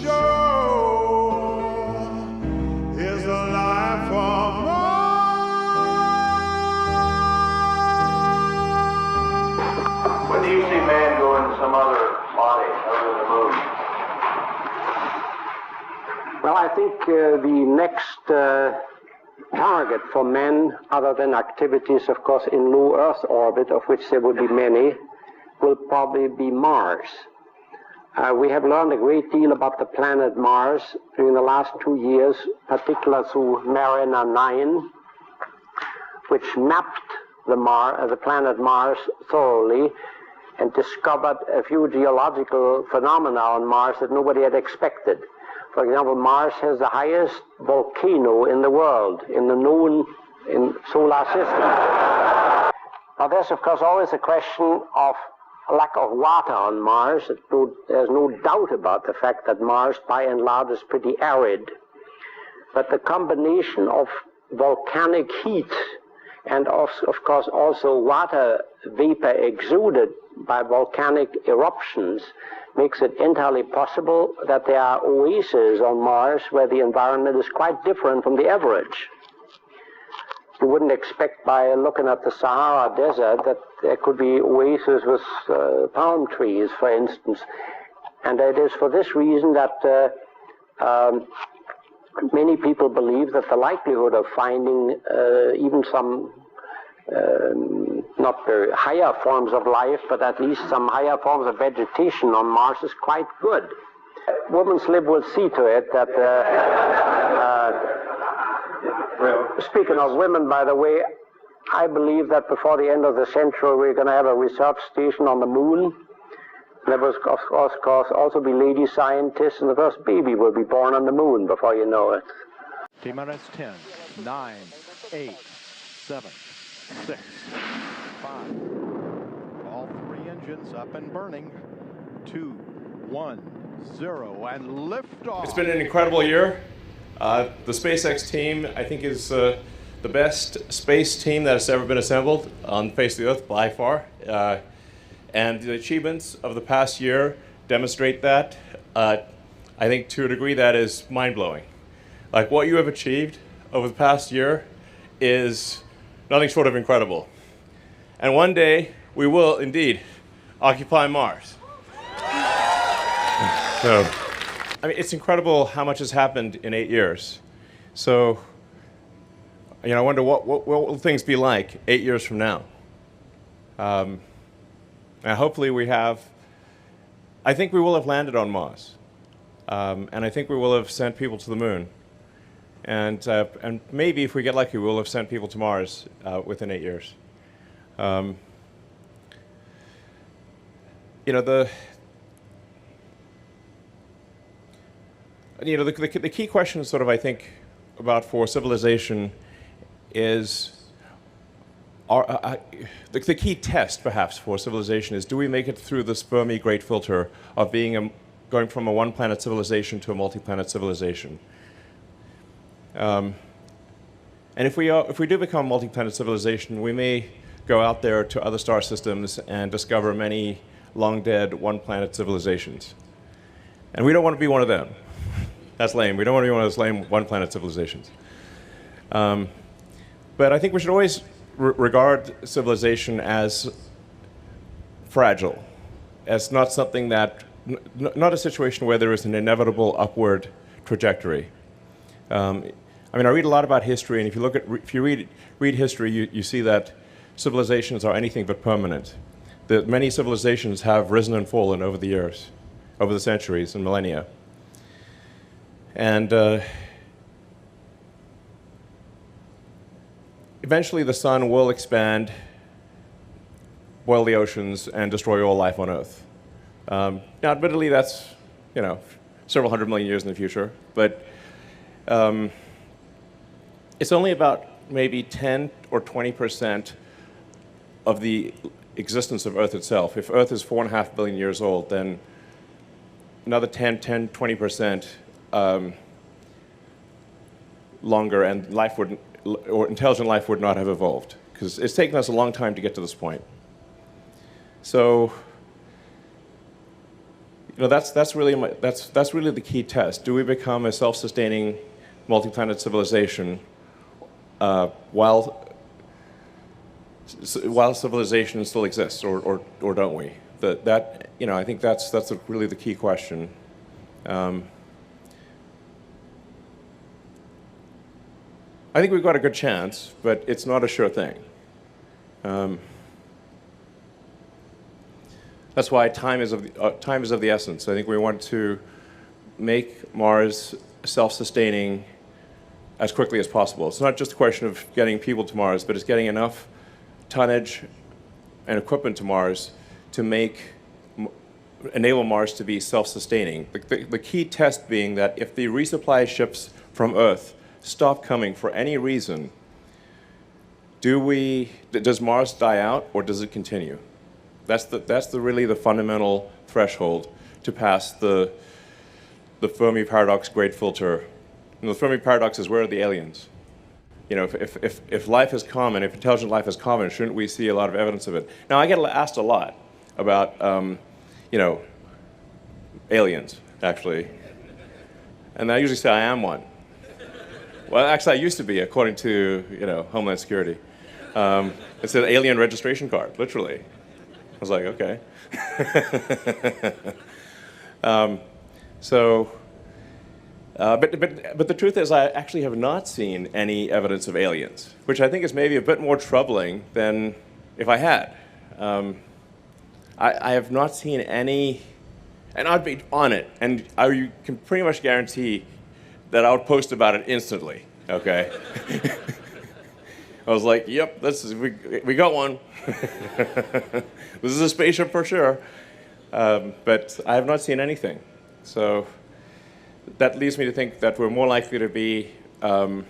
shore is a life for more. When do you see man go into some other body other than the moon? Well, I think the next target for men, other than activities, of course, in low Earth orbit, of which there would be many, will probably be Mars. We have learned a great deal about the planet Mars during the last 2 years, particularly through Mariner 9, which mapped the planet Mars thoroughly and discovered a few geological phenomena on Mars that nobody had expected. For example, Mars has the highest volcano in the world, in the known solar system. Now, there's, of course, always a question of lack of water on Mars. There's no doubt about the fact that Mars, by and large, is pretty arid. But the combination of volcanic heat and, of course, also water vapor exuded by volcanic eruptions makes it entirely possible that there are oases on Mars where the environment is quite different from the average. You wouldn't expect by looking at the Sahara Desert that there could be oases with palm trees, for instance. And it is for this reason that many people believe that the likelihood of finding even some not very higher forms of life, but at least some higher forms of vegetation on Mars is quite good. Women's Lib will see to it that, speaking of women, by the way, I believe that before the end of the century we're going to have a research station on the moon. There will, of course, also be lady scientists, and the first baby will be born on the moon before you know it. T-minus 10, 9, 8, 7, 6, 5. All 3 engines up and burning. 2, 1, 0, and liftoff. It's been an incredible year. The SpaceX team, I think, is the best space team that has ever been assembled on the face of the Earth by far. And the achievements of the past year demonstrate that. I think to a degree that is mind-blowing. Like, what you have achieved over the past year is nothing short of incredible. And one day, we will indeed occupy Mars. So, I mean, it's incredible how much has happened in 8 years. So, you know, I wonder what will things be like 8 years from now? And hopefully I think we will have landed on Mars. And I think we will have sent people to the moon. And maybe if we get lucky, we'll have sent people to Mars within 8 years. You know, the key question, sort of, I think, about for civilization is, the key test, perhaps, for civilization is, do we make it through this Fermi great filter of going from a one-planet civilization to a multi-planet civilization? And if we do become a multi-planet civilization, we may go out there to other star systems and discover many long-dead one-planet civilizations. And we don't want to be one of them. That's lame. We don't want to be one of those lame one-planet civilizations. But I think we should always regard civilization as fragile, as not something that, not a situation where there is an inevitable upward trajectory. I mean, I read a lot about history, and if you read history, you see that civilizations are anything but permanent. That many civilizations have risen and fallen over the years, over the centuries and millennia. And eventually the sun will expand, boil the oceans, and destroy all life on Earth. Now, admittedly, that's, you know, several hundred million years in the future, but it's only about maybe 10 or 20% of the existence of Earth itself. If Earth is 4.5 billion years old, then another 20% longer, and intelligent life would not have evolved, because it's taken us a long time to get to this point. So that's really the key test. Do we become a self-sustaining multi-planet civilization while civilization still exists, or don't we? I think that's really the key question. I think we've got a good chance, but it's not a sure thing. That's why time is of the essence. I think we want to make Mars self-sustaining as quickly as possible. It's not just a question of getting people to Mars, but it's getting enough tonnage and equipment to Mars to enable Mars to be self-sustaining. The key test being that if the resupply ships from Earth stop coming for any reason, does Mars die out or does it continue? That's really the fundamental threshold to pass the Fermi paradox great filter. The Fermi paradox is, where are the aliens? If life is common, if intelligent life is common, shouldn't we see a lot of evidence of it? Now, I get asked a lot about, aliens, actually. And I usually say I am one. Well, actually, I used to be, according to, Homeland Security. It's an alien registration card, literally. I was like, okay. But the truth is, I actually have not seen any evidence of aliens, which I think is maybe a bit more troubling than if I had. I have not seen any, and I'd be on it, and you can pretty much guarantee that I would post about it instantly, okay? I was like, yep, we got one. This is a spaceship for sure. But I have not seen anything. So that leads me to think that we're more likely to be a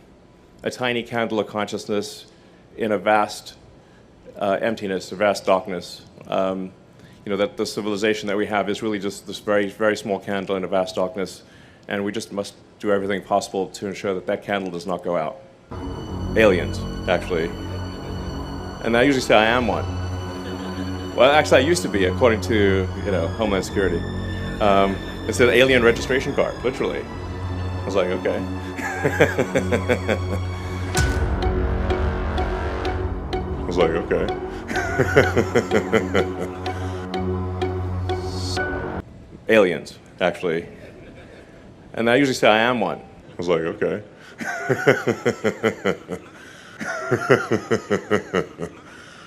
tiny candle of consciousness in a vast emptiness, a vast darkness. That the civilization that we have is really just this very, very small candle in a vast darkness, and we just must do everything possible to ensure that that candle does not go out. Aliens, actually. And I usually say I am one. Well, actually, I used to be, according to Homeland Security. It's an alien registration card, literally. I was like, okay. I was like, okay. Aliens, actually. And I usually say I am one. I was like, okay.